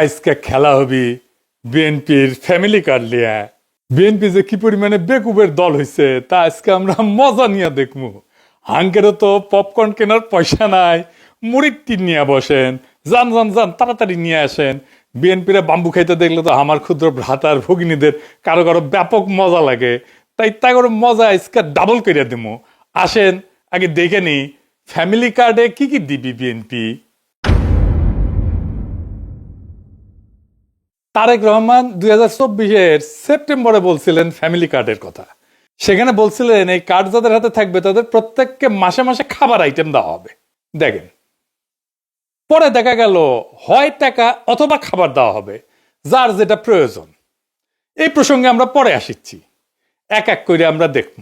আজকে খেলা হবি বিএনপির ফ্যামিলি কার্ড লিয়া। বিএনপি যে কি পরিমাণে বেকুবের দল হয়েছে তা আজকে আমরা মজা নিয়ে দেখবো। হাঙ্কেরও তো পপকর্ন কেনার পয়সা নাই, মুড়ির টিন নিয়ে বসেন, যান যান যান তাড়াতাড়ি নিয়ে আসেন। বিএনপিরা বাম্বু খাইতে দেখলে তো আমার ক্ষুদ্র ভ্রাতার ভগিনীদের কারো কারো ব্যাপক মজা লাগে, তাই তা করে মজা আজকে ডাবল করে দেবো। আসেন আগে দেখে নি ফ্যামিলি কার্ডে কি কি দিবি বিএনপি। তারেক রহমান 2024-এর সেপ্টেম্বরে বলছিলেন ফ্যামিলি কার্ডের কথা। সেখানে বলছিলেন এই কার্ড যাদের হাতে থাকবে তাদের প্রত্যেককে মাসে মাসে খাবার আইটেম দেওয়া হবে। দেখেন, পরে দেখা গেল হয় টাকা অথবা খাবার দেওয়া হবে, যার যেটা প্রয়োজন। এই প্রসঙ্গে আমরা পরে আসিচ্ছি, এক এক করে আমরা দেখব।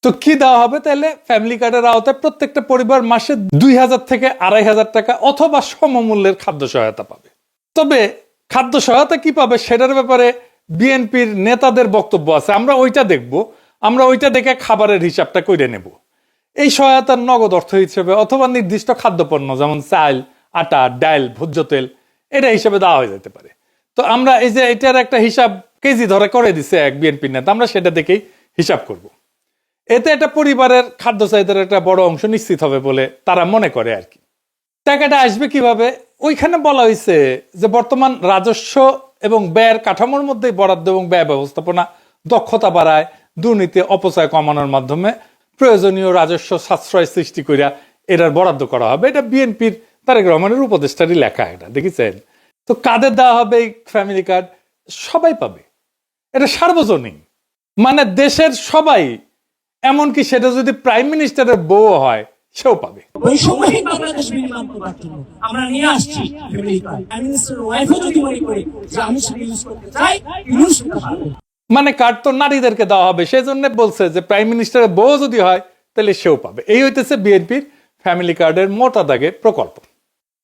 তো কি দেওয়া হবে? তাহলে ফ্যামিলি কার্ডের আওতায় প্রত্যেকটা পরিবার মাসে 2000 থেকে 2500 টাকা অথবা সমমূল্যের খাদ্য সহায়তা পাবে। তবে খাদ্য সহায়তা কি পাবে সেটার ব্যাপারে বিএনপির নেতাদের বক্তব্য আছে, আমরা ওইটা দেখব। আমরা ওইটা দেখে খাবারের হিসাবটা করে নেব। এই সহায়তার নগদ অর্থ হিসেবে অথবা নির্দিষ্ট খাদ্যপণ্য যেমন চাল, আটা, ডাল, ভোজ্য তেল, এটা হিসেবে দেওয়া হয়ে যেতে পারে। তো আমরা এই যে এটার একটা হিসাব কেজি ধরে করে দিছে এক বিএনপির নেতা, আমরা সেটা দেখেই হিসাব করব। এতে একটা পরিবারের খাদ্য চাহিদার একটা বড় অংশ নিশ্চিত হবে বলে তারা মনে করে আর কি। টাকাটা আসবে কিভাবে? ওইখানে বলা হয়েছে যে বর্তমান রাজস্ব এবং ব্যয়ের কাঠামোর মধ্যে বরাদ্দ এবং ব্যয় ব্যবস্থাপনা দক্ষতা বাড়ায়, দুর্নীতি অপচয় কমানোর মাধ্যমে প্রয়োজনীয় রাজস্ব সাশ্রয় সৃষ্টি করিয়া এটার বরাদ্দ করা হবে। এটা বিএনপির তারেক রহমানের উপদেষ্টারই লেখা, এটা দেখেছেন। তো কাদের দেওয়া হবে এই ফ্যামিলি কার্ড? সবাই পাবে, এটা সার্বজনীন, মানে দেশের সবাই, এমনকি সেটা যদি প্রাইম মিনিস্টারের বউ হয় সেও পাবে। ওই সময় বাংলাদেশ বিনিময় করার জন্য আমরা নিয়ে আসছি ফ্যামিলি কার্ড। প্রাইম মিনিস্টার ওয়াইফও যদি মনে করে যে আমি সেটা ইউজ করতে চাই, ইউজ করতে পারবো। মানে কার্ড তো নারীদেরকে দেওয়া হবে, সেই জন্য বলছে যে প্রাইম মিনিস্টারের বউ যদি হয় তাহলে সেও পাবে। এই হইতেছে বিএনপির ফ্যামিলি কার্ডের মোটা দাগে প্রকল্প।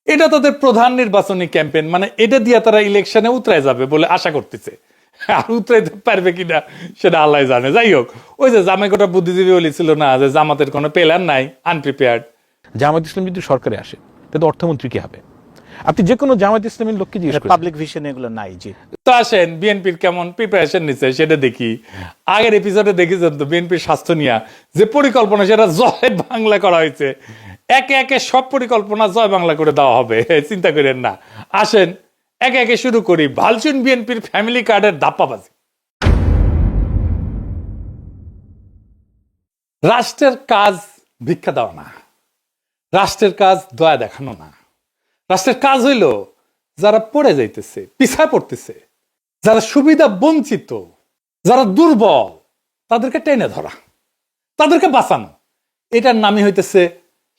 এটা তাদের প্রধান নির্বাচনী ক্যাম্পেইন, মানে এটা দিয়ে তারা ইলেকশনে উতরায় যাবে বলে আশা করতেছে। আর উতরাইতে পারবে কিনা সেটা আল্লাহ জানে। যাই হোক, ওই যে জামাইকোটা বুদ্ধিজীবী বলেছিল না যে জামাতের কোনো প্ল্যান নাই, আনপ্রিপেয়ার্ড। জামাত ইসলাম যদি সরকারে আসে তাহলে অর্থমন্ত্রী কি হবে? আপনি যে কোনো জামাত ইসলামের লোককে জিজ্ঞেস করেন, পাবলিক ভিশন এগুলো নাই। জি, তো আসেন বিএনপির কেমন প্রিপারেশন নিচ্ছে সেটা দেখি। আগের এপিসোডে দেখেছেন তো বিএনপির স্বাস্থ্য নিয়ে যে পরিকল্পনা, সেটা জয় বাংলা করা হয়েছে। একে একে সব পরিকল্পনা জয় বাংলা করে দেওয়া হবে, চিন্তা করেন না। আসেন একে একে শুরু করি। ভালচুন বিএনপির ফ্যামিলি কার্ডের ধাপ্পাবাজি। রাষ্ট্রের কাজ ভিক্ষা দেওয়া না, রাষ্ট্রের কাজ দয়া দেখানো না। রাষ্ট্রের কাজ হইল যারা পড়ে যাইতেছে, পিছায় পড়তেছে, যারা সুবিধা বঞ্চিত, যারা দুর্বল, তাদেরকে টেনে ধরা, তাদেরকে বাঁচানো। এটার নামই হইতেছে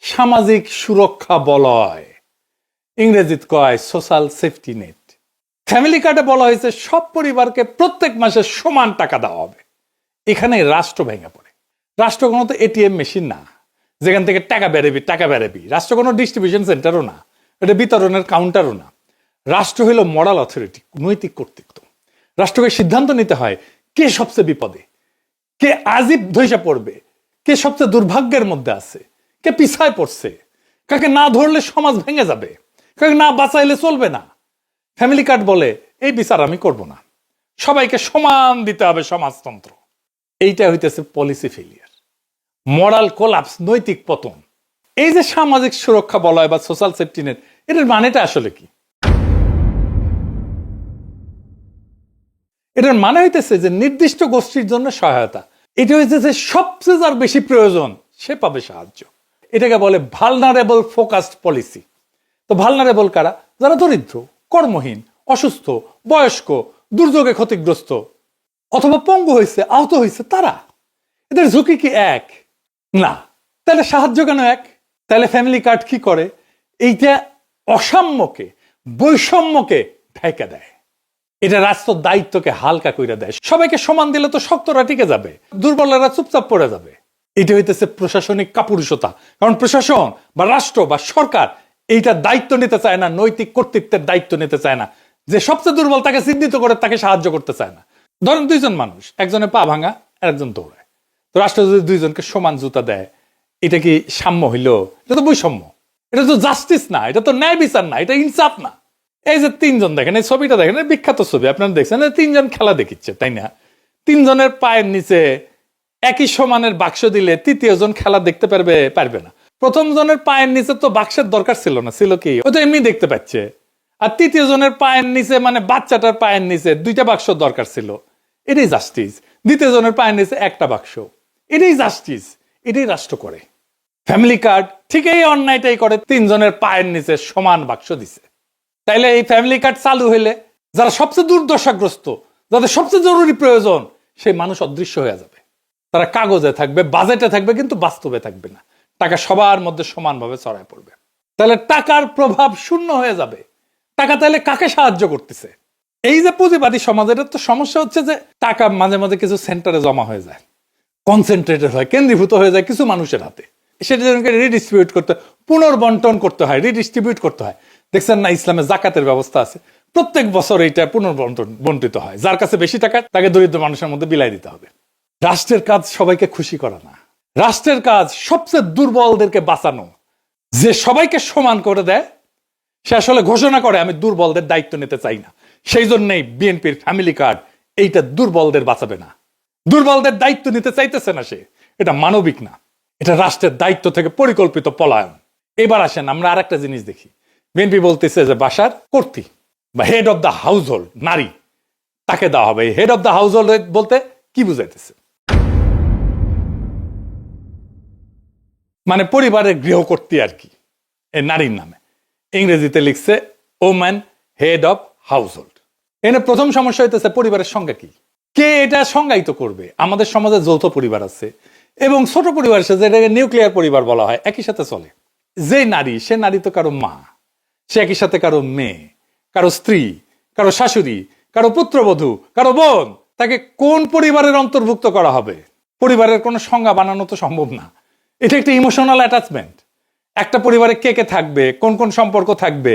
সামাজিক সুরক্ষা বলয়, ইংরেজিত কয় সোশ্যাল সেফটি নেট। ফ্যামিলি কার্ডে বলা হয়েছে সব পরিবারকে প্রত্যেক মাসে সমান টাকা দেওয়া হবে। এখানে রাষ্ট্র ভেঙে পড়ে। রাষ্ট্র কোনো তো এটিএম মেশিন না যেখান থেকে টাকা বেড়াবি। রাষ্ট্র কোনো ডিস্ট্রিবিউশন সেন্টারও না, এটা বিতরণের কাউন্টারও না। রাষ্ট্র হইল মরাল অথরিটি, নৈতিক কর্তৃত্ব। রাষ্ট্রকে সিদ্ধান্ত নিতে হয় কে সবচেয়ে বিপদে, কে আজিব ধৈর্য পড়বে, কে সবচেয়ে দুর্ভাগ্যের মধ্যে আছে, কে পিছায় পড়ছে, কাকে না ধরলে সমাজ ভেঙে যাবে, কাকে না বাঁচাইলে চলবে না। ফ্যামিলি কার্ড বলে এই বিচার আমি করব না, সবাইকে সমান দিতে হবে সমাজতন্ত্র। এইটা হইতেছে পলিসি ফেলিয়ার, মরাল কোলাপস, নৈতিক পতন। এই যে সামাজিক সুরক্ষা বলয় বা সোশ্যাল সেফটি নেট, এটার মানেটা আসলে কি? এটার মানে হইতেছে যে নির্দিষ্ট গোষ্ঠীর জন্য সহায়তা। এটা হইতেছে সবচেয়ে যার বেশি প্রয়োজন সে পাবে সাহায্য। এটাকে বলে ভালনারেবল ফোকাসড পলিসি। তো ভালনারেবল কারা? যারা দরিদ্র, কর্মহীন, অসুস্থ, বয়স্ক, দুর্যোগে ক্ষতিগ্রস্ত অথবা পঙ্গু হয়েছে, আহত হয়েছে, তারা। এদের ঝুঁকি কি এক? না। তাহলে সাহায্য কেন এক? তাহলে ফ্যামিলি কার্ড কি করে? এইটা অসাম্যকে, বৈষম্যকে ঢেকে দেয়। এটা রাষ্ট্র দায়িত্বকে হালকা করে দেয়। সবাইকে সমান দিলে তো শক্তরা টিকে যাবে, দুর্বলেরা চুপচাপ পড়ে যাবে। এটা হইতেছে প্রশাসনিক কাপুরুষতা। কারণ প্রশাসন বা রাষ্ট্র বা সরকার এইটা দায়িত্ব নিতে চায় না, নৈতিক কর্তৃত্বের দায়িত্ব নিতে চায় না, যে সবচেয়ে দুর্বল তাকে চিহ্নিত করে তাকে সাহায্য করতে চায় না। ধরেন দুইজন মানুষ, একজনের পা ভাঙা আর একজন দৌড়ায়। তো রাষ্ট্র যদি দুইজনকে সমান জুতা দেয়, এটা কি সাম্য হইল? এটা তো বৈষম্য, এটা তো জাস্টিস না, এটা তো ন্যায় বিচার না, এটা ইনসাফ না। এই যে তিনজন দেখেন, এই ছবিটা দেখেন, এই বিখ্যাত ছবি আপনারা দেখছেন, এই তিনজন খেলা দেখিচ্ছে, তাই না? তিনজনের পায়ের নিচে একই সমানের বাক্স দিলে তৃতীয় জন খেলা দেখতে পারবে না। প্রথম জনের পায়ের নিচে তো বাক্সের দরকার ছিল না, ছিল কি, ও তো এমনি দেখতে পাচ্ছে। আর তৃতীয় জনের পায়ের নিচে মানে বাচ্চাটার পায়ের নিচে দুইটা বাক্স দরকার ছিল, এটাই জাস্টিস। দ্বিতীয় জনের পায়ের নিচে একটা বাক্স, এটাই জাস্টিস, এটাই রাষ্ট্র করে। ফ্যামিলি কার্ড ঠিক এই অন্যায়টাই করে, তিনজনের পায়ের নিচে সমান বাক্স দিছে। তাইলে এই ফ্যামিলি কার্ড চালু হইলে যারা সবচেয়ে দুর্দশাগ্রস্ত, যাদের সবচেয়ে জরুরি প্রয়োজন, সেই মানুষ অদৃশ্য হয়ে যাবে। তারা কাগজে থাকবে, বাজেটে থাকবে, কিন্তু বাস্তবে থাকবে না। টাকা সবার মধ্যে সমানভাবে ছড়ায় পড়বে। তাহলে টাকার প্রভাব শূন্য হয়ে যাবে। টাকা তাহলে কাকে সাহায্য করতেছে? এই যে পুঁজিবাদী সমাজের তো সমস্যা হচ্ছে যে টাকা মাঝে মাঝে কিছু সেন্টারে জমা হয়ে যায়, কনসেন্ট্রেটেড হয়, কেন্দ্রীভূত হয়ে যায় কিছু মানুষের হাতে। সেটা রিডিস্ট্রিবিউট করতে, পুনর্বন্টন করতে হয়, রিডিস্ট্রিবিউট করতে হয়। দেখছেন না, ইসলামে জাকাতের ব্যবস্থা আছে, প্রত্যেক বছর এইটা পুনর্বন্টিত হয়। যার কাছে বেশি টাকা তাকে দরিদ্র মানুষের মধ্যে বিলাই দিতে হবে। রাষ্ট্রের কাজ সবাইকে খুশি করা না, রাষ্ট্রের কাজ সবচেয়ে দুর্বলদেরকে বাঁচানো। যে সবাইকে সমান করে দেয় সে আসলে ঘোষণা করে আমি দুর্বলদের দায়িত্ব নিতে চাই না। সেই জন্যই বিএনপির ফ্যামিলি কার্ড এইটা দুর্বলদের বাঁচাবে না, দুর্বলদের দায়িত্ব নিতে চাইতেছে না সে। এটা মানবিক না, এটা রাষ্ট্রের দায়িত্ব থেকে পরিকল্পিত পলায়ন। এবার আসেন আমরা আর একটা জিনিস দেখি। বিএনপি বলতেছে যে বাসার কর্ত্রী বা head of the house hold নারী, তাকে দেওয়া হবে। Head of the house hold বলতে কি বুঝাইতেছে? মানে পরিবারের গৃহকর্ত্রী আর কি, এই নারীর নামে। ইংরেজিতে লিখছে woman head of house hold. এখানে প্রথম সমস্যা হইতেছে পরিবারের সংজ্ঞা কি, কে এটা সংজ্ঞায়িত করবে? আমাদের সমাজে যৌথ পরিবার আছে এবং ছোট পরিবার আছে, যেটাকে নিউক্লিয়ার পরিবার বলা হয়, একই সাথে চলে। যে নারী, সে নারী তো কারো মা, সে একই সাথে কারো মেয়ে, কারো স্ত্রী, কারো শাশুড়ি, কারো পুত্রবধূ, কারো বোন। তাকে কোন পরিবারের অন্তর্ভুক্ত করা হবে? পরিবারের কোনো সংজ্ঞা বানানো তো সম্ভব না। এটা একটা ইমোশনাল অ্যাটাচমেন্ট। একটা পরিবারে কে কে থাকবে, কোন কোন সম্পর্ক থাকবে,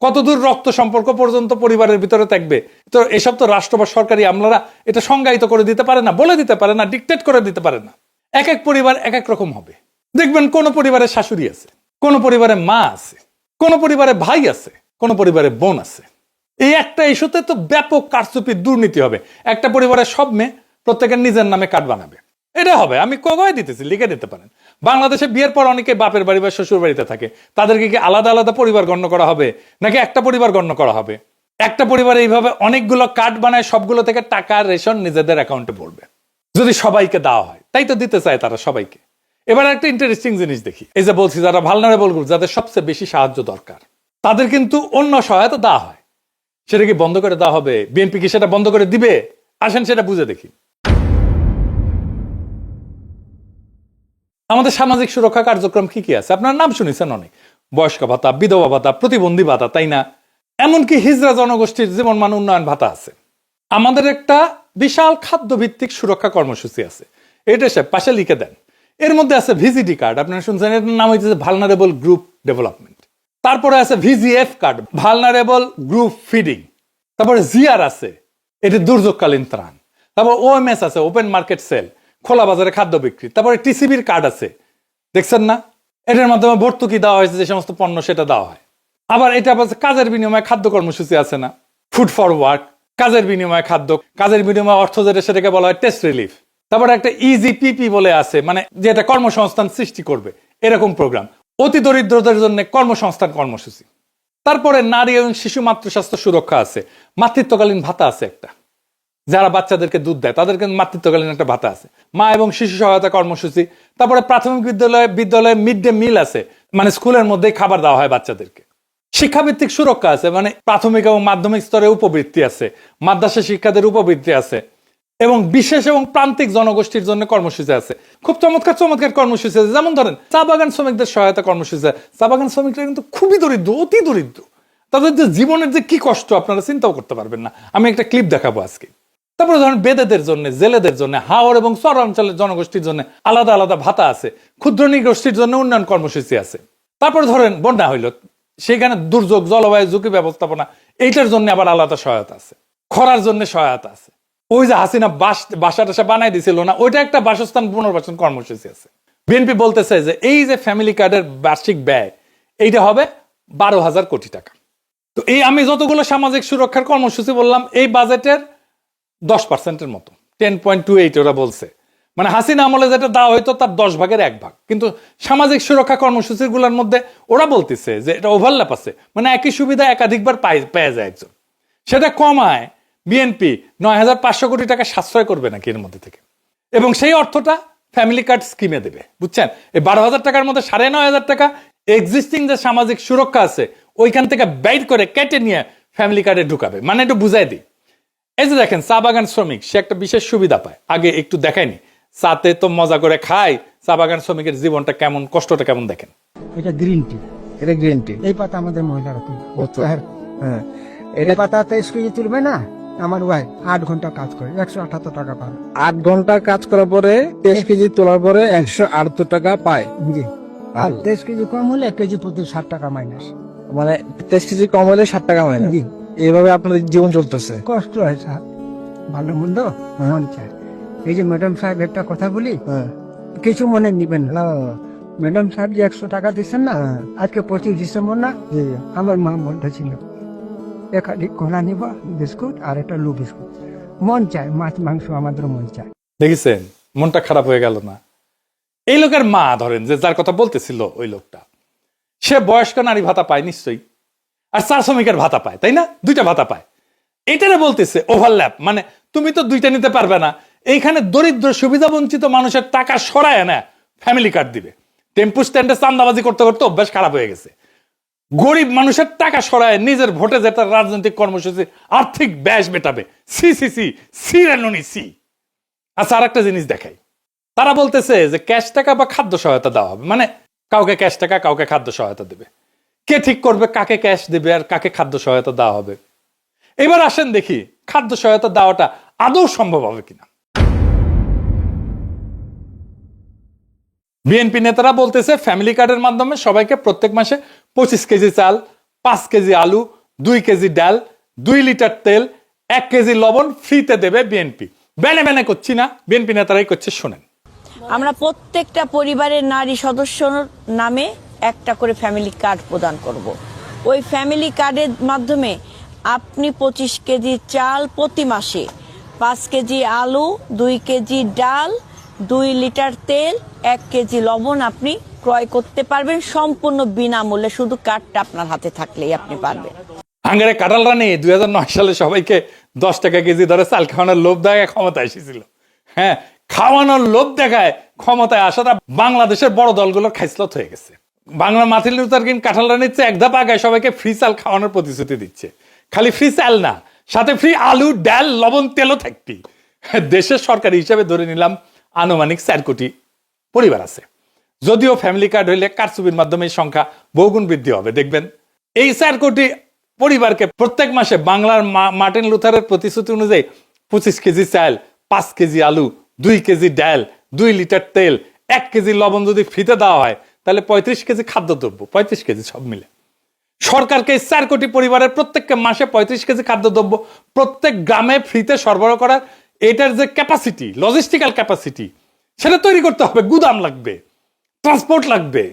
কতদূর রক্ত সম্পর্ক পর্যন্ত পরিবারের ভিতরে থাকবে, তো এসব তো রাষ্ট্র বা সরকারি আমলারা এটা সংজ্ঞায়িত করে দিতে পারে না, বলে দিতে পারে না, ডিকটেট করে দিতে পারে না। এক এক পরিবার এক এক রকম হবে। দেখবেন কোন পরিবারে শাশুড়ি আছে, কোন পরিবারে মা আছে, কোন পরিবারে ভাই আছে, কোন পরিবারে বোন আছে। এই একটা ইস্যুতে তো ব্যাপক কারচুপি, দুর্নীতি হবে। একটা পরিবারের সব মেয়ে প্রত্যেকের নিজের নামে কার্ড বানাবে, এটা হবে। আমি কয়ে দিতেছি, লিখে দিতে পারেন। বাংলাদেশে বিয়ের পর অনেকে বাপের বাড়ি বা শ্বশুর বাড়িতে থাকে, তাদেরকে কি আলাদা আলাদা পরিবার গণ্য করা হবে নাকি একটা পরিবার গণ্য করা হবে? একটা পরিবারে এইভাবে অনেকগুলো কার্ড বানায়, সবগুলো থেকে টাকা রেশন নিজেদের অ্যাকাউন্টে পড়বে। যদি সবাইকে দেওয়া হয়, তাই তো দিতে চায় তারা সবাইকে। এবার একটা ইন্টারেস্টিং জিনিস দেখি। এই যে বলছি যারা ভালনারেবল গ্রুপ, যাদের সবচেয়ে বেশি সাহায্য দরকার, তাদের কিন্তু অন্য সহায়তা দেওয়া হয়। সেটা কি বন্ধ করে দেওয়া হবে? বিএনপি কি সেটা বন্ধ করে দিবে? আসেন সেটা বুঝে দেখি। আমাদের সামাজিক সুরক্ষা কার্যক্রম কি কি আছে? আপনার নাম শুনেছেন অনেক, বয়স্ক ভাতা, বিধবা ভাতা, প্রতিবন্ধী ভাতা, তাই না? এমনকি হিজড়া জনগোষ্ঠীর জীবন মান উন্নয়ন ভাতা আছে। আমাদের একটা বিশাল খাদ্য ভিত্তিক সুরক্ষা কর্মসূচি আছে, এটা সে পাশে লিখে দেন। এর মধ্যে আছে ভিজিডি কার্ড, আপনারা শুনছেন, এটার নাম হচ্ছে ভালনারেবল গ্রুপ ডেভেলপমেন্ট। তারপরে আছে VGF card, vulnerable group feeding. তারপরে জিআর আছে, এটি দুর্যোগকালীন ত্রাণ। তারপর ওএমএস আছে, ওপেন মার্কেট সেল, খোলা বাজারে খাদ্য বিক্রি। তারপরে টিসিবির কার্ড আছে, দেখছেন না? এটার মাধ্যমে ভর্তুকি দেওয়া হয়েছে, যে সমস্ত পণ্য সেটা দেওয়া হয়। আবার এটা কাজের বিনিময়ে খাদ্য কর্মসূচি আছে না, ফুড ফর ওয়ার্ক, কাজের বিনিময়ে খাদ্য, কাজের বিনিময়ে অর্থ, যেটা সেটাকে বলা হয় টেস্ট রিলিফ। তারপরে একটা ইজিপিপি বলে আছে, মানে যেটা কর্মসংস্থান সৃষ্টি করবে, এরকম প্রোগ্রাম। অতি দরিদ্রদের জন্য কর্মসংস্থান কর্মসূচি। তারপরে নারী এবং শিশু মাতৃস্বাস্থ্য সুরক্ষা আছে, মাতৃত্বকালীন ভাতা আছে একটা, যারা বাচ্চাদেরকে দুধ দেয় তাদেরকে মাতৃত্বকালীন একটা ভাতা আছে, মা এবং শিশু সহায়তা কর্মসূচি। তারপরে প্রাথমিক বিদ্যালয়ে মিড ডে মিল আছে, মানে স্কুলের মধ্যেই খাবার দেওয়া হয় বাচ্চাদেরকে। শিক্ষাভিত্তিক সুরক্ষা আছে, মানে প্রাথমিক এবং মাধ্যমিক স্তরে উপবৃত্তি আছে, মাদ্রাসা শিক্ষাদের উপবৃত্তি আছে, এবং বিশেষ এবং প্রান্তিক জনগোষ্ঠীর জন্য কর্মসূচি আছে। খুব চমৎকার চমৎকার কর্মসূচি আছে। যেমন ধরেন চা বাগান শ্রমিকদের সহায়তা কর্মসূচি। চা বাগান শ্রমিকরা কিন্তু খুবই দরিদ্র, অতি দরিদ্র। তাদের যে জীবনের যে কি কষ্ট আপনারা চিন্তাও করতে পারবেন না। আমি একটা ক্লিপ দেখাবো আজকে। তারপরে ধরেন বেদেদের জন্য, জেলেদের জন্য, হাওড় এবং চরাঞ্চলের জনগোষ্ঠীর জন্য আলাদা আলাদা ভাতা আছে, ক্ষুদ্র নৃগোষ্ঠীর জন্য উন্নয়ন কর্মসূচি আছে। তারপরে ধরেন বন্যা হইল, সেখানে দুর্যোগ, জলবায়ু ঝুঁকি ব্যবস্থাপনা, এইটার জন্য আবার আলাদা সহায়তা আছে। খরার জন্য সহায়তা আছে। ওই যে হাসিনা বাসা টাসা বানাই দিছিল না, ওইটা একটা বাসস্থান পুনর্বাসন কর্মসূচি আছে। বিএনপি বলতেছে যে এই যে ফ্যামিলি কার্ডের বার্ষিক ব্যয়, এইটা হবে 12,000 কোটি টাকা। তো এই আমি যতগুলো সামাজিক সুরক্ষার কর্মসূচি বললাম এই বাজেটের 10%-এর মতো, 10.28 ওরা বলছে। মানে হাসিনা আমলে যেটা দেওয়া হইতো তার 10 ভাগের 1 ভাগ। কিন্তু সামাজিক সুরক্ষা কর্মসূচিগুলোর মধ্যে ওরা বলতেছে যে এটা ওভারল্যাপ আছে, মানে একই সুবিধা একাধিকবার পেয়ে যায় একজন। সেটা কমায় বিএনপি 9,500 কোটি টাকা সাশ্রয় করবে নাকি এর মধ্যে থেকে, এবং সেই অর্থটা ফ্যামিলি কার্ড স্কিমে দেবে। বুঝছেন, এই 12,000 টাকার মধ্যে 9,500 টাকা এক্সিস্টিং যে সামাজিক সুরক্ষা আছে ওইখান থেকে বাইর করে কেটে নিয়ে ফ্যামিলি কার্ডে ঢুকাবে। মানে একটু বুঝাই দিই, এই যে দেখেন চা বাগান শ্রমিক সে একটা বিশেষ সুবিধা পায়। আগে একটু দেখায়নি, চাতে তো মজা করে খায়, চা বাগান শ্রমিকের জীবনটা কেমন, কষ্টটা কেমন দেখেন। এটা গ্রিন টি, এটা গ্রিন টি। এই পাতা আমাদের মহিলারা তুলবে। হ্যাঁ, এই পাতা 23 কেজি তুলবে না, আমার ওয়াইফ 8 ঘন্টা কাজ করে 178 টাকা পায়। 8 ঘন্টা কাজ করার পরে 23 কেজি তোলার পরে 178 টাকা পায়। জি, আর 23 কেজি কম হলে 1 কেজি প্রতি 60 টাকা মাইনাস। মানে 23 কেজি কম হলে 60 টাকা হয় না। জি, এইভাবে আপনাদের জীবন চলতেছে। কষ্ট হয় স্যার, ভালো মন্দ মন চায়। এই যে ম্যাডাম সাহেব একটা কথা বলি, হ্যাঁ, কিছু মনে নিবেন না। না, ম্যাডাম সাহেব যে 100 টাকা দিচ্ছেন না, আজকে 25 ডিসেম্বর না, জি, আমার মা বলতেছিল এখানে কোনা নিব বিস্কুট আর একটা লু বিস্কুট। মন চায়, মাছ মাংস আমাদের মন চায়। দেখেছেন, মনটা খারাপ হয়ে গেল না? এই লোকের মা ধরেন যে যার কথা বলতেছিল ওই লোকটা, সে বয়স্ক নারী ভাতা পায় নিশ্চয়ই, আর চা শ্রমিকের ভাতা পায়, তাই না? 2টা ভাতা পায়। এটারে বলতেছে ওভারল্যাপ, মানে তুমি তো 2টা নিতে পারবে না। এইখানে দরিদ্র সুবিধা বঞ্চিত মানুষের টাকা সরায় না ফ্যামিলি কার্ড দিবে। টেম্পু স্ট্যান্ডে চান্দাবাজি করতে করতে অভ্যাস খারাপ হয়ে গেছে। গরিব মানুষের টাকা সরায় নিজের ভোটে যেটা রাজনৈতিক কর্মসূচি আর্থিক ব্যাস মেটাবে। সি সি সি সিরানুনি সি। আচ্ছা, আর একটা জিনিস দেখাই, তারা বলতেছে যে ক্যাশ টাকা বা খাদ্য সহায়তা দেওয়া হবে, মানে কাউকে ক্যাশ টাকা কাউকে খাদ্য সহায়তা দেবে। কে ঠিক করবে কাকে ক্যাশ দেবে আর কাকে খাদ্য সহায়তা দেওয়া হবে? এবার আসেন দেখি খাদ্য সহায়তা দেওয়াটা আদৌ সম্ভব হবে কিনা। বিএনপি নেতারা বলতেছে ফ্যামিলি কার্ডের মাধ্যমে সবাইকে প্রত্যেক মাসে 25 কেজি চাল, 5 কেজি আলু, 2 কেজি ডাল, 2 লিটার তেল, 1 কেজি লবণ ফ্রিতে দেবে বিএনপি। বেনে বেনে করছি না, বিএনপি নেতারাই করছে, শোনেন। আমরা প্রত্যেকটা পরিবারের নারী সদস্যর নামে একটা করে ফ্যামিলি কার্ড প্রদান করব। ওই ফ্যামিলি কার্ডের মাধ্যমে আপনি 25 কেজি চাল প্রতি মাসে, 5 কেজি আলু, 2 কেজি ডাল, 2 লিটার তেল, 1 কেজি লবণ আপনি ক্রয় করতে পারবেন সম্পূর্ণ বিনামূল্যে। শুধু কার্ডটা আপনার হাতে থাকলেই আপনি পারবেন। হাঙ্গারে কাঁঠাল রানী 2009 সালে সবাইকে 10 টাকা কেজি ধরে চাল খাওয়ানোর লোভ দেখায় ক্ষমতায় এসেছিল। হ্যাঁ, খাওয়ানোর লোভ দেখায় ক্ষমতায় আসাটা বাংলাদেশের বড় দলগুলোর খাইসলত হয়ে গেছে। বাংলা মার্টিন লুথার কিং কাঁঠাল রানীর চেয়ে 1 ধাপ আগায় সবাইকে ফ্রি চাল খাওয়ানোর প্রতিশ্রুতি দিচ্ছে। খালি ফ্রি চাল না, সাথে ফ্রি আলু, ডাল, লবণ, তেলও থাকবি। দেশের সরকারি হিসাবে ধরে নিলাম আনুমানিক 4 কোটি পরিবার আছে। যদিও ফ্যামিলি কার্ড হইলে কারচুপির মাধ্যমে এই সংখ্যা বহুগুণ বৃদ্ধি হবে। দেখবেন এই 4 কোটি পরিবারকে প্রত্যেক মাসে বাংলার মার্টিন লুথারের প্রতিশ্রুতি অনুযায়ী 25 কেজি চাল, 5 কেজি আলু, 2 কেজি ডাল, 2 লিটার তেল, 1 কেজি লবণ যদি ফ্রিতে দেওয়া হয় তাহলে 35 কেজি খাদ্যদ্রব্য, 35 কেজি সব মিলে সরকারকে 4 কোটি পরিবারের প্রত্যেককে মাসে 35 কেজি খাদ্যদ্রব্য প্রত্যেক গ্রামে ফ্রিতে সরবরাহ করার এটার যে ক্যাপাসিটি, লজিস্টিক্যাল ক্যাপাসিটি, সেটা তৈরি করতে হবে। গুদাম লাগবে, ট্রান্সপোর্ট লাগবে।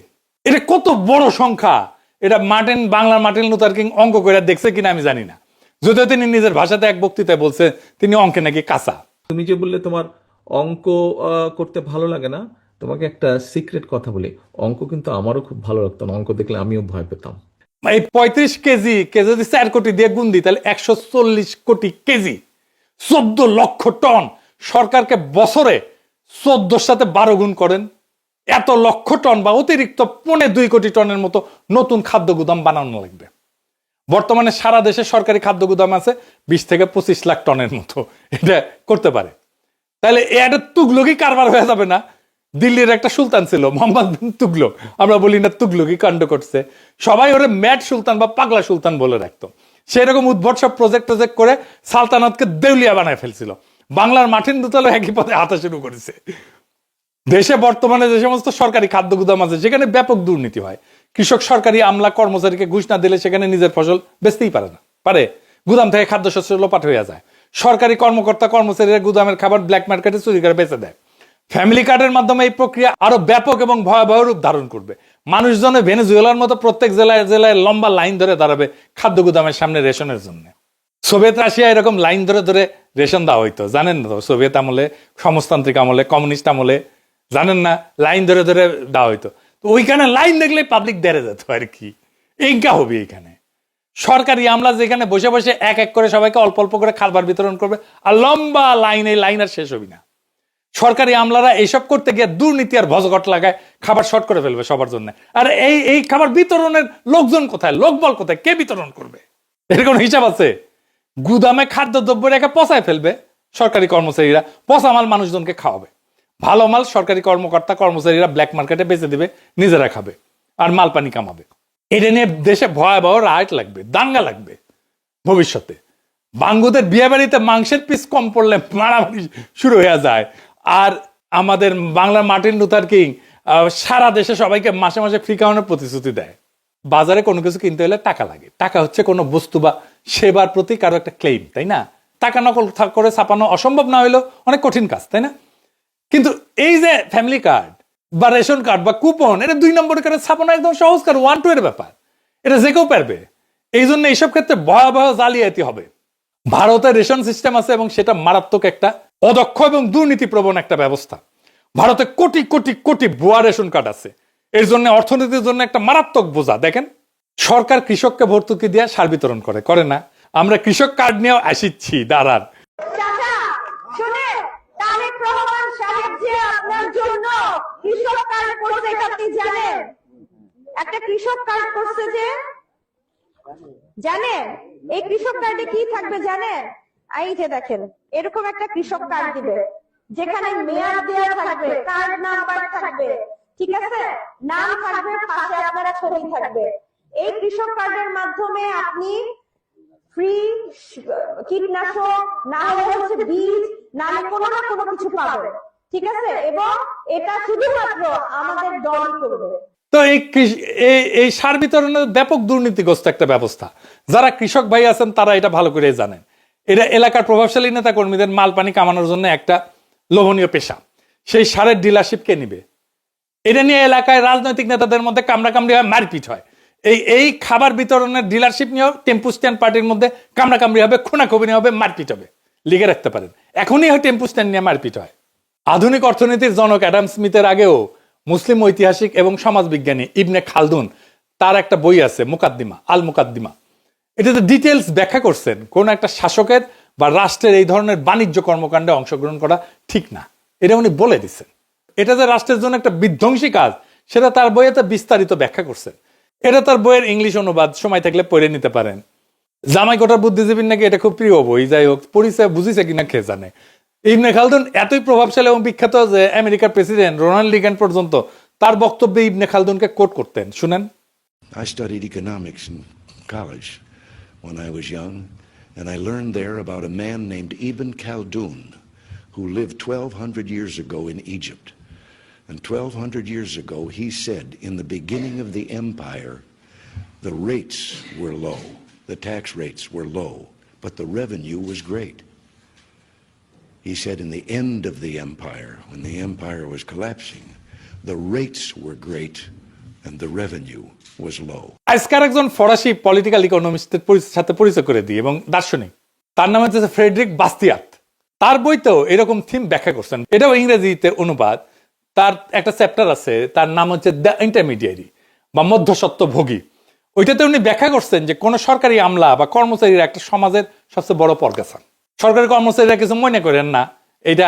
এটা কত বড় সংখ্যা, এটা বাংলার মার্টিন লুথার কিং অঙ্ক করে দেখছে কিনা আমি জানি না। যদিও তিনি নিজের ভাষাতে এক বক্তৃতায় বলছে তিনি অঙ্কে নাকি কাঁচা। তুমি যে বললে তোমার অঙ্ক করতে ভালো লাগে না, তোমাকে একটা সিক্রেট কথা বলি, অঙ্ক কিন্তু আমারও খুব ভালো লাগতো না, অঙ্ক দেখলে আমিও ভয় পেতাম। এই 35 কেজি যদি 4 কোটি দিয়ে গুণ দিই তাহলে 140 কোটি কেজি, 14 লক্ষ টন। সরকারকে বছরে 14 সাথে 12 গুণ করেন, এত লক্ষ টন বা অতিরিক্ত 2.25 কোটি টনের মতো নতুন খাদ্য গুদাম বানানো লাগবে। বর্তমানে সারা দেশে সরকারি খাদ্য গুদাম আছে 20 থেকে 25 লাখ টনের মতো, এটা করতে পারে। তাহলে এটা তুগলকি কারবার হয়ে যাবে না? দিল্লির একটা সুলতান ছিল মোহাম্মদ বিন তুগলক, আমরা বলি না তুগলকি কাণ্ড করছে, সবাই ওরে ম্যাড সুলতান বা পাগলা সুলতান বলে রাখতো। সেরকম উদ্ভট সব প্রজেক্ট করে সালতানাতকে দেউলিয়া বানায় ফেলছিল। বাংলার মার্টিন লুথারও একই পথে হাঁটা শুরু করেছে। দেশে বর্তমানে যে সমস্ত সরকারি খাদ্য গুদাম আছে সেখানে ব্যাপক দুর্নীতি হয়। কৃষক সরকারি আমলা কর্মচারীকে ঘুষ না দিলে সেখানে নিজের ফসল বেচতেই পারে না, পারে গুদাম থেকে খাদ্যশস্য লোপাট হয়ে যায়। সরকারি কর্মকর্তা কর্মচারীরা গুদামের খাবার ব্ল্যাক মার্কেটে চুরি করে বেচে দেয়। ফ্যামিলি কার্ডের মাধ্যমে এই প্রক্রিয়া আরো ব্যাপক এবং ভয়াবহ রূপ ধারণ করবে। মানুষজনে ভেনেজুয়েলার মতো প্রত্যেক জেলায় জেলায় লম্বা লাইন ধরে দাঁড়াবে খাদ্য গুদামের সামনে রেশনের জন্য। সোভিয়েত রাশিয়া এরকম লাইন ধরে ধরে রেশন দেওয়া হইতো, জানেন না তো? সোভিয়েত আমলে, সমাজতান্ত্রিক আমলে, কমিউনিস্ট আমলে, জানেন না, লাইন ধরে ধরে দেওয়া হইতো। তো ওইখানে লাইন দেখলে পাবলিক দেড়ে যেত আর কি। এইটা হবে এইখানে সরকারি আমলা যেখানে বসে বসে এক এক করে সবাইকে অল্প অল্প করে খাবার বিতরণ করবে, আর লম্বা লাইন, এই লাইন আর শেষ হবি না। সরকারি আমলারা এইসব করতে গিয়ে দুর্নীতি আর ভজঘট লাগায় খাবার শর্ট করে ফেলবে সবার জন্য। আর এই খাবার বিতরণের লোকজন কোথায়, লোকবল কোথায়, কে বিতরণ করবে? এর কোনো হিসাব আছে? গুদামে খাদ্যদ্রব্য রেখে পচায় ফেলবে সরকারি কর্মচারীরা, পচা মাল মানুষজনকে খাওয়াবে, ভালো মাল সরকারি কর্মকর্তা কর্মচারীরা ব্ল্যাক মার্কেটে বেচে দিবে, নিজেরা খাবে আর মাল পানি কামাবে। এটা নিয়ে দেশে ভয়াবহ রাইট লাগবে, দাঙ্গা লাগবে ভবিষ্যতে। বাঙ্গুদের বিয়ে বাড়িতে মাংসের পিস কম পড়লে মারামারি শুরু হয়ে যায়। আর আমাদের বাংলার মার্টিন লুথার কিং সারা দেশে সবাইকে মাসে মাসে ফ্রি খাওয়ানোর প্রতিশ্রুতি দেয়। বাজারে কোনো কিছু কিনতে হলে টাকা লাগে। টাকা হচ্ছে কোনো বস্তু বা সেবার প্রতি কারো একটা ক্লেম, তাই না? টাকা নকল করে ছাপানো অসম্ভব না হইলেও অনেক কঠিন কাজ, তাই না? কিন্তু এই যে ফ্যামিলি কার্ড বা রেশন কার্ড বা কুপন, এটা 2 নম্বর করে ছাপানো একদম সহজ কার, 1-2 এর ব্যাপার। এটা যে কেউ পারবে। এই জন্য এইসব ক্ষেত্রে ভয়াবহ জালিয়াতি হবে। ভারতের রেশন সিস্টেম আছে এবং সেটা মারাত্মক একটা অদক্ষ এবং দুর্নীতিপ্রবণ একটা ব্যবস্থা। ভারতে কোটি কোটি কোটি ভুয়া রেশন কার্ড আছে। এর জন্য অর্থনীতির জন্য একটা মারাত্মক বোঝা। দেখেন, সরকার কৃষককে ভর্তুকি দিয়ে সার বিতরণ করে না? আমরা কৃষক কার্ড নিয়েও আসিচ্ছি, দাঁড়ান। চাচা শুনে, তারেক রহমান সাহেব যে আপনার জন্য কৃষক কার্ড করছে এটা আপনি জানেন? একটা কৃষক কার্ড করছে যে, জানেন এই কৃষক কার্ডে কি থাকবে জানেন? এই যে দেখেন, এরকম একটা কৃষক কার্ড দিবে যেখানে মেয়াদ দেওয়া থাকবে, কার্ড নাম্বার থাকবে, ঠিক আছে, নাম থাকবে, পাশে আপনার ছবি থাকবে। এই কৃষক কার্ডের মাধ্যমে আপনি ফ্রি কীটনাশক, না হলে হচ্ছে বীজ, না হলে কোনো না কোনো কিছু পাবেন, ঠিক আছে? এবং এটা শুধুমাত্র আমাদের দল করবে। তো এই সার বিতরণের ব্যাপক দুর্নীতিগ্রস্ত একটা ব্যবস্থা। যারা কৃষক ভাই আছেন তারা এটা ভালো করে জানেন। এটা এলাকার প্রভাবশালী নেতা কর্মীদের মাল পানি কামানোর জন্য একটা লোভনীয় পেশা। সেই সারের ডিলারশিপ কে নিবে? এটা নিয়ে এলাকায় রাজনৈতিক নেতাদের মধ্যে কামড়াকামড়ি হয়, মারপিট হয়। এই খাবার বিতরণের ডিলারশিপ নিয়েও টেম্পু স্ট্যান্ড পার্টির মধ্যে কামড়াকামড়ি হবে, খুনাখুবনি হবে, মারপিট হবে। লিখে রাখতে পারেন, এখনই হয় টেম্পু স্ট্যান্ড নিয়ে মারপিট হয়। আধুনিক অর্থনীতির জনক অ্যাডাম স্মিথের আগেও মুসলিম ঐতিহাসিক এবং সমাজবিজ্ঞানী ইবনে খালদুন, তার একটা বই আছে মুকাদ্দিমা, আল মুকাদ্দিমা। এটাতে ডিটেলস ব্যাখ্যা করছেন কোন একটা শাসকের বা রাষ্ট্রের এই ধরনের বাণিজ্য কর্মকাণ্ডে অংশগ্রহণ করা ঠিক না। এটা উনি বলে দিচ্ছেন। এটা যে রাষ্ট্রের জন্য একটা বিধ্বংসী কাজ, সেটা তার বইয়েতে বিস্তারিত ব্যাখ্যা করছেন। এটা তার বইয়ের ইংলিশ অনুবাদ, সময় থাকলে পড়ে নিতে পারেন। জামাই কোটার বুদ্ধিজীবীর নাকি এটা খুব প্রিয় বই। যাই হোক, পরিচয় বুঝিছে কিনা কে জানে। ইবনে খালদুন এতই প্রভাবশালী এবং বিখ্যাত যে আমেরিকার প্রেসিডেন্ট রোনাল্ড রিগান পর্যন্ত তার বক্তব্যে ইবনে খালদুনকে কোট করতেন। শুনেন। I studied economics in college when I was young, and I learned there about a man named Ibn Khaldun who lived 1200 years ago in Egypt. And 1200 years ago he said, in the beginning of the empire, the rates were low, the tax rates were low, but the revenue was great. He said in the end of the empire, when the empire was collapsing, the rates were great and the revenue was low. আজকার একজন ফরাসি political ইকোনমিস্টের সাথে পরিচয় করে দিই এবং দার্শনিক, তার নাম হচ্ছে ফ্রেডরিক বাস্তিয়াত। তার বইতেও এরকম থিম ব্যাখ্যা করছেন। এটাও ইংরেজিতে অনুবাদ। তার একটা চ্যাপ্টার আছে, তার নাম হচ্ছে দ্য ইন্টারমিডিয়ারি বা মধ্যস্বত্বভোগী। ওইটাতে উনি ব্যাখ্যা করছেন যে কোন সরকারি আমলা বা কর্মচারীরা একটা সমাজের সবচেয়ে বড় পরগাছা। সরকারি কর্মচারীরা কিছু মনে করেন না, এটা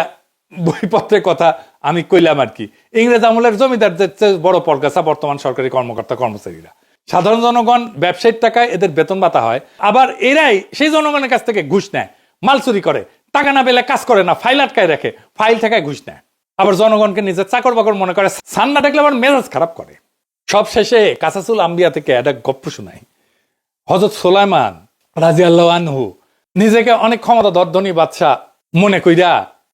বইপত্রের কথা আমি কইলাম আর কি। ইংরেজ আমলের জমিদারদের চেয়ে বড় পরগাছা বর্তমান সরকারি কর্মকর্তা কর্মচারীরা। সাধারণ জনগণ ব্যবসায়িক টাকায় এদের বেতন ভাতা হয়, আবার এরাই সেই জনগণের কাছ থেকে ঘুষ নেয়, মাল চুরি করে, টাকা না পেলে কাজ করে না, ফাইল আটকায় রাখে, ফাইল ঠেকায় ঘুষ নেয়, আবার জনগণকে নিজের চাকর বাকর মনে করে, সান্না দেখলে আবার মেজাজ খারাপ করে। সব শেষে কাসাসুল আম্বিয়া থেকে একটা গপ্প শোনাই। হযরত সুলাইমান রাদিয়াল্লাহু আনহু নিজেকে অনেক ক্ষমতাধর ধনী বাদশা মনে কইরা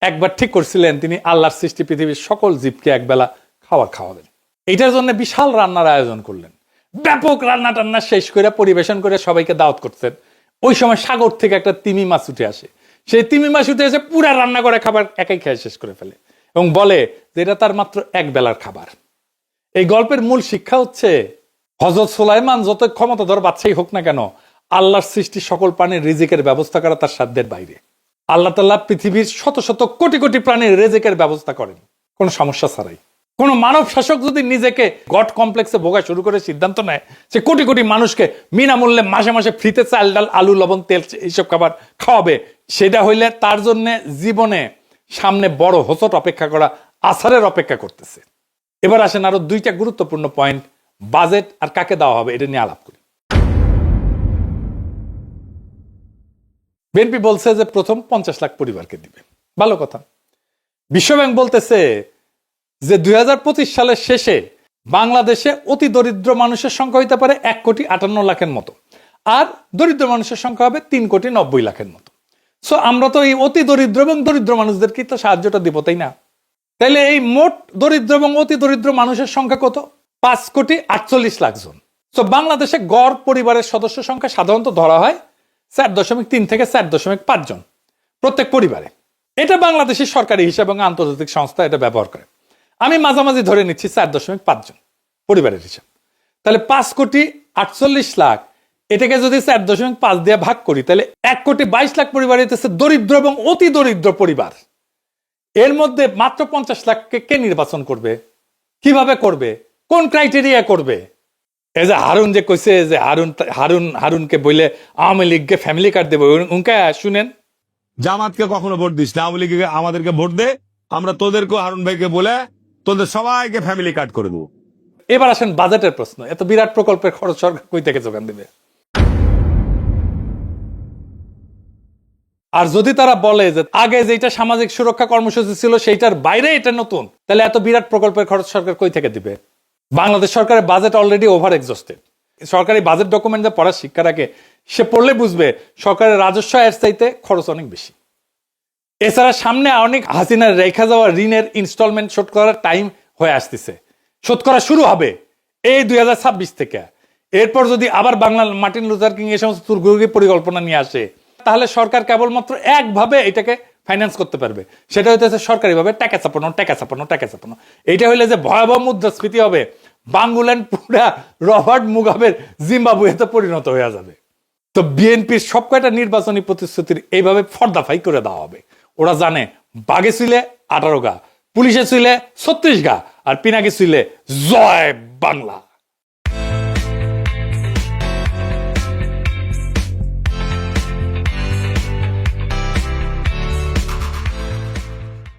একবার ঠিক করছিলেন তিনি আল্লাহর সৃষ্টি পৃথিবীর সকল জীবকে একবেলা খাওয়াবেন। এটার জন্য বিশাল রান্নার আয়োজন করলেন। ব্যাপক রান্না টান্না শেষ করে পরিবেশন করে সবাইকে দাওয়াত করতেন। ওই সময় সাগর থেকে একটা তিমি মাছ উঠে আসে। সেই তিমি মাছ উঠে এসে পুরা রান্না করে খাবার একাই খেয়ে শেষ করে ফেলে। এবং বলে যে এটা তার মাত্র এক বেলার খাবার। এই গল্পের মূল শিক্ষা হচ্ছে হযরত সুলাইমান যত ক্ষমতাধর বাদশাহী হোক না কেন, আল্লাহর সৃষ্টি সকল প্রাণীর রিজিকের ব্যবস্থা করা তার সাধ্যের বাইরে। আল্লাহ তাআলা পৃথিবীর শত শত কোটি কোটি প্রাণীর রিজিকের ব্যবস্থা করেন কোনো সমস্যা ছাড়াই। কোন মানব শাসক যদি নিজেকে গড কমপ্লেক্সে ভোগা শুরু করে সিদ্ধান্ত নেয় যে কোটি কোটি মানুষকে বিনামূল্যে মাসে মাসে ফ্রিতে চাল ডাল আলু লবণ তেল এইসব খাবার খাওয়াবে, সেটা হইলে তার জন্য জীবনে সামনে বড় হোঁচট অপেক্ষা করা, আছাড়ের অপেক্ষা করতেছে। এবার আসেন আরো দুইটা গুরুত্বপূর্ণ পয়েন্ট, বাজেট আর কাকে দেওয়া হবে এটা নিয়ে আলাপ করি। বিএনপি বলছে যে প্রথম 50 লাখ পরিবারকে দিবে, ভালো কথা। বিশ্বব্যাংক বলতেছে যে 2025 সালের শেষে বাংলাদেশে অতি দরিদ্র মানুষের সংখ্যা হইতে পারে 1,58,00,000 মতো, আর দরিদ্র মানুষের সংখ্যা হবে 3,90,00,000 মতো। সো আমরা তো এই অতি দরিদ্র এবং দরিদ্র মানুষদেরকে তো সাহায্যটা দিব, তাই না? তাইলে এই মোট দরিদ্র এবং অতি দরিদ্র মানুষের সংখ্যা কত? 5,48,00,000 জন। সো বাংলাদেশে গড় পরিবারের সদস্য সংখ্যা সাধারণত ধরা হয় 4.3 থেকে 4.5 জন প্রত্যেক পরিবারে। এটা বাংলাদেশি সরকারি হিসাব এবং আন্তর্জাতিক সংস্থা এটা ব্যবহার করে। আমি মাঝামাঝি ধরে নিচ্ছি 4.5 জন পরিবারের হিসাব। তাহলে 5,48,00,000 এটাকে যদি 4.5 দিয়ে ভাগ করি তাহলে 1,22,00,000 পরিবার হইতেছে দরিদ্র এবং অতি দরিদ্র পরিবার। এর মধ্যে মাত্র 50 লাখকে কে নির্বাচন করবে, কিভাবে করবে, কোন ক্রাইটেরিয়া করবে? এই যে হারুন যে কইছে যে হারুনকে বইলে আওয়ামী লীগকে ফ্যামিলি কার্ড দেবে, উনকে শুনেন। জামাতকে কখনো ভোট দিস না, আওয়ামী লীগকে আমাদেরকে ভোট দে, আমরা তোদেরকেও হারুন ভাইকে বলে তোদের সবাইকে ফ্যামিলি কার্ড করে দেবো। এবার আসেন বাজেটের প্রশ্ন। এত বিরাট প্রকল্পের খরচ সরকার কই থেকে যোগান দেবে? আর যদি তারা বলে যে আগে যেটা সামাজিক সুরক্ষা কর্মসূচি ছিল সেইটার বাইরে এটা নতুন, তাহলে এত বিরাট প্রকল্পের খরচ সরকার কই থেকে দিবে? বাংলাদেশ সরকারের বাজেট অলরেডি ওভার এক্সস্টেড। সরকারি বাজেট ডকুমেন্ট যা পড়ার শিক্ষা রাখে সে পড়লে বুঝবে সরকারের রাজস্ব এর চাইতে খরচ অনেক বেশি। এছাড়া সামনে অনেক হাসিনার রেখা যাওয়া ঋণের ইনস্টলমেন্ট শোধ করার টাইম হয়ে আসতেছে, শোধ করা শুরু হবে এই 2026 থেকে। এরপর যদি আবার বাংলার মার্টিন লুথার কিং এই সমস্ত দুর্গোগী পরিকল্পনা নিয়ে আসে, তাহলে সরকার কেবলমাত্র একভাবে এটাকে ফাইন্যান্স করতে পারবে, সেটা হইতেছে সরকারিভাবে টাকা চাপানো। এইটা হইলে যে ভয়াবহ মুদ্রাস্ফীতি হবে, বাংলাদেশ পুরা রবার্ট মুগাবের জিম্বাবুয়েতে পরিণত হয়ে যাবে। তো বিএনপির সব কয়টা নির্বাচনী প্রতিশ্রুতির এইভাবে ফর্দাফাই করে দেওয়া হবে। ওরা জানে বাঘে ছিলে 18 গা, পুলিশে ছিলে 36 গা, আর পিনাকি ছিলে জয় বাংলা।